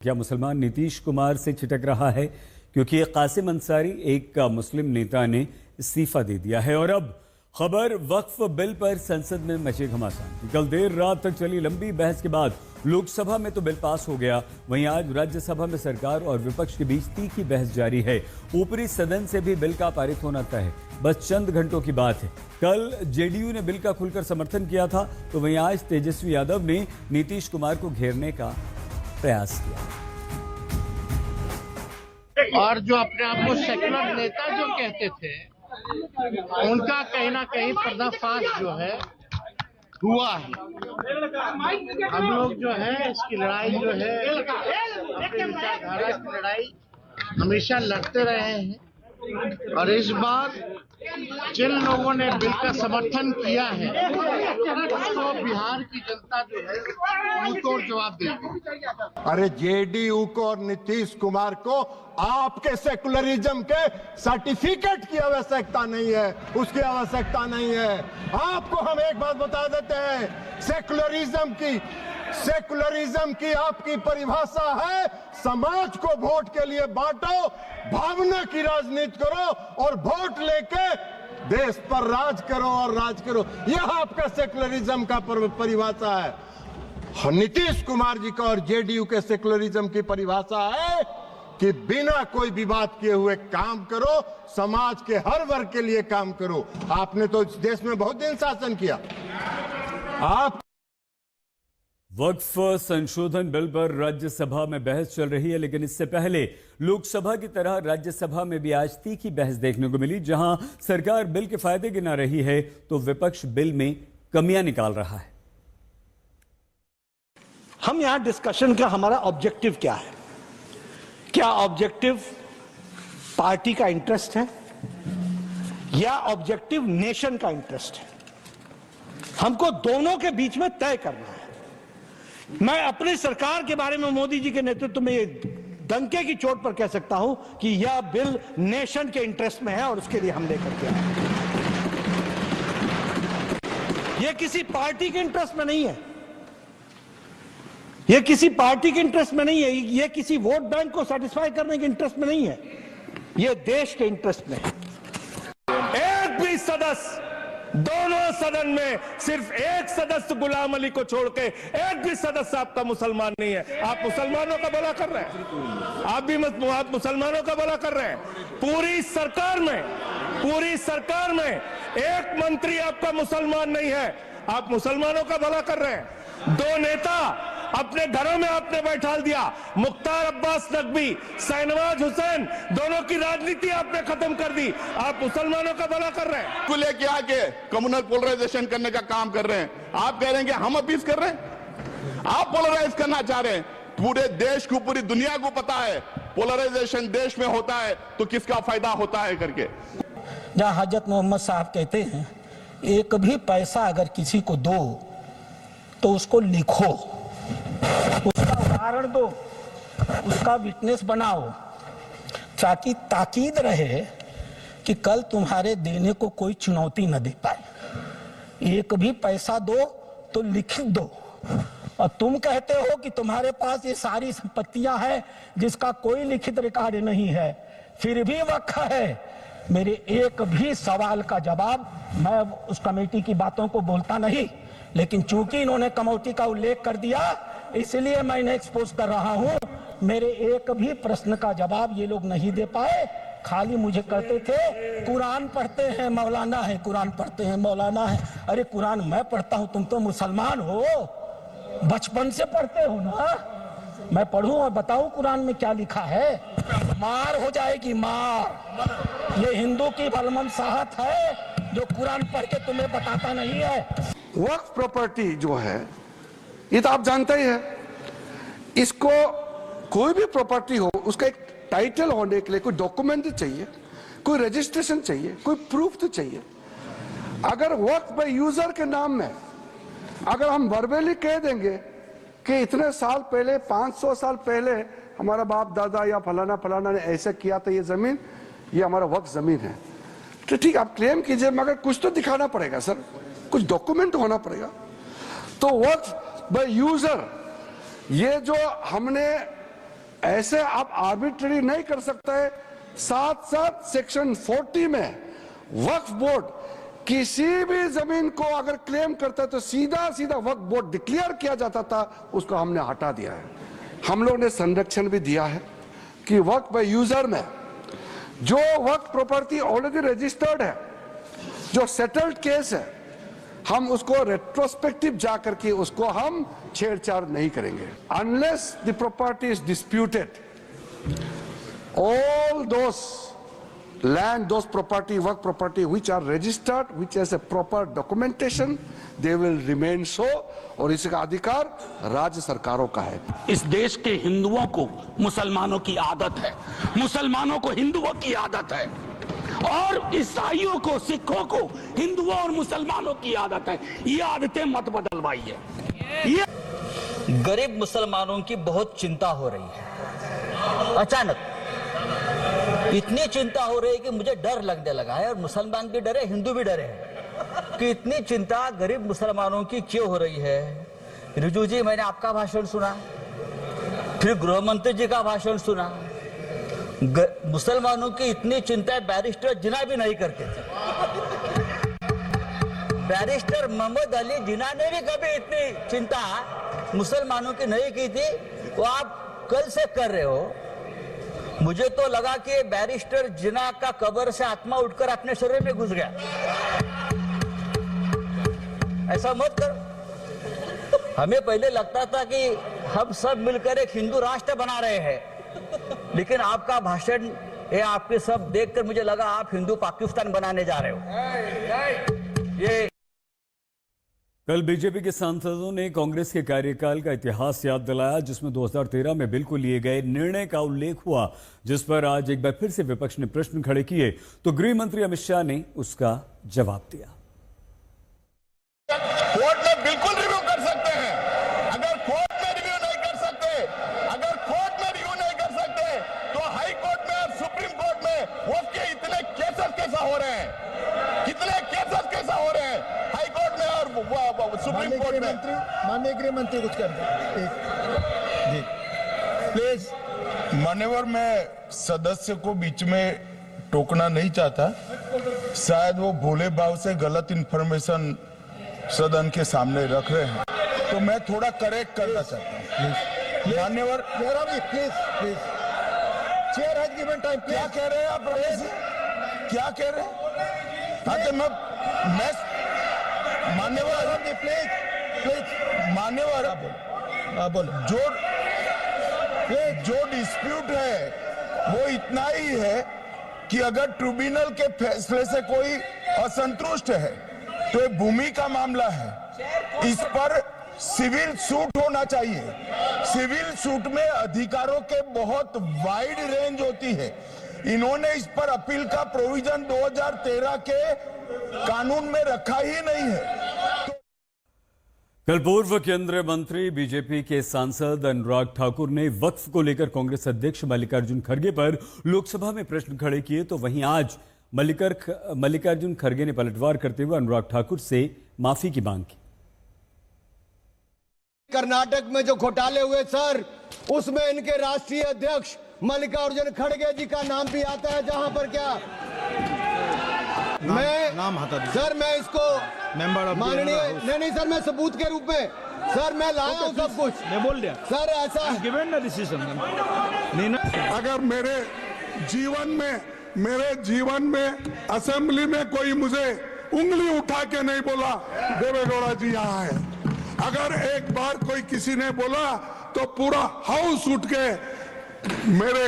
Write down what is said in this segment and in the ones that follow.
क्या मुसलमान नीतीश कुमार से छिटक रहा है क्योंकि कासिम अंसारी एक मुस्लिम नेता ने इस्तीफा दे दिया है। और अब खबर वक्फ बिल पर संसद में मचे घमासान। कल देर रात तक चली लंबी बहस के बाद लोकसभा में तो बिल पास हो गया, वहीं आज राज्यसभा में सरकार और विपक्ष के बीच तीखी बहस जारी है। ऊपरी सदन से भी बिल का पारित होना तय है, बस चंद घंटों की बात है। कल जेडीयू ने बिल का खुलकर समर्थन किया था, तो वहीं आज तेजस्वी यादव ने नीतीश कुमार को घेरने का प्रयास किया। और जो अपने आप को सेकुलर नेता जो कहते थे, उनका कहीं ना कहीं पर्दाफाश जो है हुआ है। हम लोग जो है इसकी लड़ाई जो है अपनी विचारधारा की लड़ाई हमेशा लड़ते रहे हैं, और इस बार जिन लोगों ने बिल का समर्थन किया है उसको बिहार की जनता जो है उनको जवाब देगी। अरे जेडीयू को और नीतीश कुमार को आपके सेकुलरिज्म के सर्टिफिकेट की आवश्यकता नहीं है, उसकी आवश्यकता नहीं है। आपको हम एक बात बता देते हैं, सेकुलरिज्म की आपकी परिभाषा है समाज को वोट के लिए बांटो, भावना की राजनीति करो और वोट लेके देश पर राज करो और राज करो। यह आपका सेकुलरिज्म का परिभाषा है। नीतीश कुमार जी का और जेडीयू के सेकुलरिज्म की परिभाषा है कि बिना कोई विवाद किए हुए काम करो, समाज के हर वर्ग के लिए काम करो। आपने तो इस देश में बहुत दिन शासन किया। आप वक्फ संशोधन बिल पर राज्यसभा में बहस चल रही है, लेकिन इससे पहले लोकसभा की तरह राज्यसभा में भी आज तीखी बहस देखने को मिली, जहां सरकार बिल के फायदे गिना रही है तो विपक्ष बिल में कमियां निकाल रहा है। हम यहां डिस्कशन का हमारा ऑब्जेक्टिव क्या है? क्या ऑब्जेक्टिव पार्टी का इंटरेस्ट है या ऑब्जेक्टिव नेशन का इंटरेस्ट है? हमको दोनों के बीच में तय करना है। मैं अपनी सरकार के बारे में मोदी जी के नेतृत्व में ये डंके की चोट पर कह सकता हूं कि यह बिल नेशन के इंटरेस्ट में है और उसके लिए हम लेकर के आए। यह किसी पार्टी के इंटरेस्ट में नहीं है, यह किसी पार्टी के इंटरेस्ट में नहीं है, यह किसी वोट बैंक को सेटिस्फाई करने के इंटरेस्ट में नहीं है, यह देश के इंटरेस्ट में है। एक भी सदस्य, दोनों सदन में सिर्फ एक सदस्य गुलाम अली को छोड़ के एक भी सदस्य आपका मुसलमान नहीं है। आप मुसलमानों का भला कर रहे हैं, आप मुसलमानों का भला कर रहे हैं। पूरी सरकार में एक मंत्री आपका मुसलमान नहीं है, आप मुसलमानों का भला कर रहे हैं। दो नेता अपने घरों में आपने बैठा दिया, मुख्तार अब्बास नकवी, शाहनवाज हुसैन, दोनों की राजनीति आपने खत्म कर दी। आप मुसलमानों का भला कर रहे हैं। को लेके आके कम्युनल पोलराइजेशन करने का काम कर रहे हैं। आप कह रहे हैं कि हम अपील कर रहे हैं, आप पोलराइज करना चाह रहे हैं। पूरे देश को, पूरी दुनिया को पता है पोलराइजेशन देश में होता है तो किसका फायदा होता है करके। जहां हजरत मोहम्मद साहब कहते हैं, एक भी पैसा अगर किसी को दो तो उसको लिखो, उसका उदाहरण दो, उसका विटनेस बनाओ, ताकि ताकीद रहे कि कल तुम्हारे देने को कोई चुनौती न दे पाए। एक भी पैसा दो तो लिख दो। और तुम कहते हो कि तुम्हारे पास ये सारी संपत्तियां हैं जिसका कोई लिखित रिकॉर्ड नहीं है, फिर भी वक्त है। मेरे एक भी सवाल का जवाब, मैं उस कमेटी की बातों को बोलता नहीं, लेकिन चूंकि इन्होंने कमेटी का उल्लेख कर दिया इसलिए मैं इन्हें एक्सपोज कर रहा हूं। मेरे एक भी प्रश्न का जवाब ये लोग नहीं दे पाए, खाली मुझे कहते थे कुरान पढ़ते हैं मौलाना है, कुरान पढ़ते हैं मौलाना है। अरे कुरान मैं पढ़ता हूं, तुम तो मुसलमान हो, बचपन से पढ़ते हो ना। मैं पढ़ूं और बताऊं कुरान में क्या लिखा है? मार हो जाएगी, मार। ये हिंदू की भलमनसाहत है जो कुरान पढ़ के तुम्हें बताता नहीं है। वक्फ प्रॉपर्टी जो है ये तो आप जानते ही है, इसको कोई भी प्रॉपर्टी हो उसका एक टाइटल होने के लिए कोई डॉक्यूमेंट चाहिए, कोई रजिस्ट्रेशन चाहिए, कोई प्रूफ तो चाहिए। अगर वक्फ बाय यूजर के नाम में अगर हम वर्बली कह देंगे कि इतने साल पहले, 500 साल पहले हमारा बाप दादा या फलाना ने ऐसा किया था, ये जमीन, ये हमारा वक्फ जमीन है, तो ठीक आप क्लेम कीजिए, मगर कुछ तो दिखाना पड़ेगा सर, कुछ डॉक्यूमेंट होना पड़ेगा। तो वक्फ बाय यूजर, ये जो हमने ऐसे आप आर्बिट्ररी नहीं कर सकते हैं। साथ साथ सेक्शन 40 में वक्फ बोर्ड किसी भी जमीन को अगर क्लेम करता है तो सीधा सीधा वक्फ बोर्ड डिक्लेयर किया जाता था, उसको हमने हटा दिया है। हम लोग ने संरक्षण भी दिया है कि वक्फ बाय यूजर में जो वक्फ प्रॉपर्टी ऑलरेडी रजिस्टर्ड है, जो सेटल्ड केस है, हम उसको रेट्रोस्पेक्टिव जाकर के उसको हम छेड़छाड़ नहीं करेंगे। Unless the property is disputed, all those land, those property, work property which are registered, which has a proper documentation, they will remain so, और इसका अधिकार राज्य सरकारों का है। इस देश के हिंदुओं को मुसलमानों की आदत है, मुसलमानों को हिंदुओं की आदत है, और ईसाइयों को, सिखों को हिंदुओं और मुसलमानों की आदत है। ये आदतें मत बदलवाइए। ये गरीब मुसलमानों की बहुत चिंता हो रही है। अचानक इतनी चिंता हो रही है कि मुझे डर लगने लगा है, और मुसलमान भी डरे, हिंदू भी डरे हैं कि इतनी चिंता गरीब मुसलमानों की क्यों हो रही है। रिजू जी, मैंने आपका भाषण सुना, फिर गृह मंत्री जी का भाषण सुना। मुसलमानों की इतनी चिंता बैरिस्टर जिन्ना भी नहीं करते थे। बैरिस्टर मोहम्मद अली जिन्ना ने भी कभी इतनी चिंता मुसलमानों की नहीं की थी, वो आप कल से कर रहे हो। मुझे तो लगा कि बैरिस्टर जिन्ना का कब्र से आत्मा उठकर अपने शरीर में घुस गया। ऐसा मत करो। हमें पहले लगता था कि हम सब मिलकर एक हिंदू राष्ट्र बना रहे हैं, लेकिन आपका भाषण, ये आपके सब देखकर मुझे लगा आप हिंदू पाकिस्तान बनाने जा रहे हो। ये कल बीजेपी के सांसदों ने कांग्रेस के कार्यकाल का इतिहास याद दिलाया, जिसमें 2013 में बिल को लिए गए निर्णय का उल्लेख हुआ, जिस पर आज एक बार फिर से विपक्ष ने प्रश्न खड़े किए, तो गृह मंत्री अमित शाह ने उसका जवाब दिया। कोर्ट में बिल्कुल रिव्यू कर सकते हैं। अगर कोर्ट में रिव्यू नहीं कर सकते, अगर कोर्ट में रिव्यू नहीं कर सकते, तो हाई कोर्ट में और सुप्रीम कोर्ट में उसके इतने केसेस कैसा हो रहे हैं, कितने केसेस कैसा हो रहे हैं हाई कोर्ट में और सुप्रीम कोर्ट में। माननीय गृह मंत्री कुछ कर दे प्लीज। मान्यवर, मैं सदस्य को बीच में टोकना नहीं चाहता, शायद वो भोले भाव से गलत इंफॉर्मेशन सदन के सामने रख रहे हैं, तो मैं थोड़ा करेक्ट करना चाहता हूँ। मान्यवर, please please, chair has given time. क्या कह रहे हैं आप रमेश जी? क्या कह रहे हैं? मैं मान्यवर, प्लीज प्लीज, मान्यवर, बोलो। जो डिस्प्यूट है वो इतना ही है कि अगर ट्रिब्यूनल के फैसले से कोई असंतुष्ट है तो ये भूमि का मामला है, इस पर सिविल सूट होना चाहिए। सिविल सूट में अधिकारों के बहुत वाइड रेंज होती है। इन्होंने इस पर अपील का प्रोविजन 2013 के कानून में रखा ही नहीं है। कल पूर्व केंद्रीय मंत्री बीजेपी के सांसद अनुराग ठाकुर ने वक्फ को लेकर कांग्रेस अध्यक्ष मल्लिकार्जुन खड़गे पर लोकसभा में प्रश्न खड़े किए, तो वहीं आज मल्लिकार्जुन खड़गे ने पलटवार करते हुए अनुराग ठाकुर से माफी की मांग की। कर्नाटक में जो घोटाले हुए सर, उसमें इनके राष्ट्रीय अध्यक्ष मल्लिकार्जुन खड़गे जी का नाम भी आता है, जहां पर क्या सर मैं इसको माननीय नहीं सर, मैं सबूत के रूप में सर मैं लाया हूं सब कुछ, मैं बोल दिया सर। ऐसा गिवन ना डिसीजन अगर मेरे जीवन में असेंबली में कोई मुझे उंगली उठा के नहीं बोला देवेगौड़ा जी यहाँ है, अगर एक बार कोई किसी ने बोला तो पूरा हाउस उठ के मेरे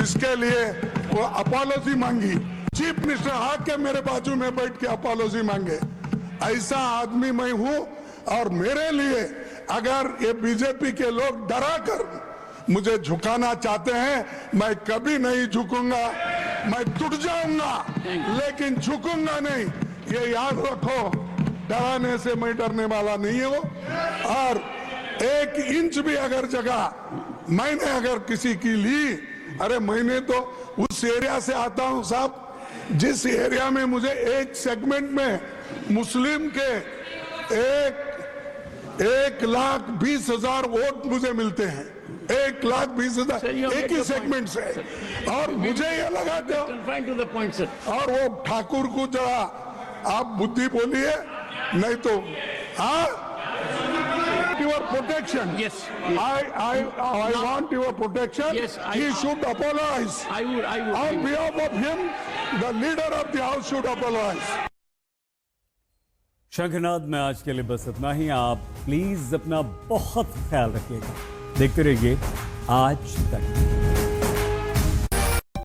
इसके लिए वो अपॉलॉजी मांगी, चीफ मिनिस्टर आके मेरे बाजू में बैठ के अपॉलॉजी मांगे। ऐसा आदमी मैं हूं, और मेरे लिए अगर ये बीजेपी के लोग डरा कर मुझे झुकाना चाहते हैं, मैं कभी नहीं झुकूंगा। मैं टूट जाऊंगा लेकिन झुकूंगा नहीं, ये याद रखो। डराने से मैं डरने वाला नहीं हूं, और 1 इंच भी अगर जगह मैंने अगर किसी की ली, अरे मैंने तो उस एरिया से आता हूं साहब, जिस एरिया में मुझे एक सेगमेंट में मुस्लिम के 1,20,000 वोट मुझे मिलते हैं, 1,20,000 एक ही सेगमेंट से, और मुझे ये लगाते हो। Confined to the point, sir. और वो ठाकुर को जरा आप बुद्धि बोलिए, नहीं तो your protection. Yes. I want your protection. Yes, He should apologize. I would. On behalf of him, the leader of the house should apologize. शंखनाद में आज के लिए बस इतना ही। आप प्लीज अपना बहुत ख्याल रखिएगा। देखते रहिए आज तक।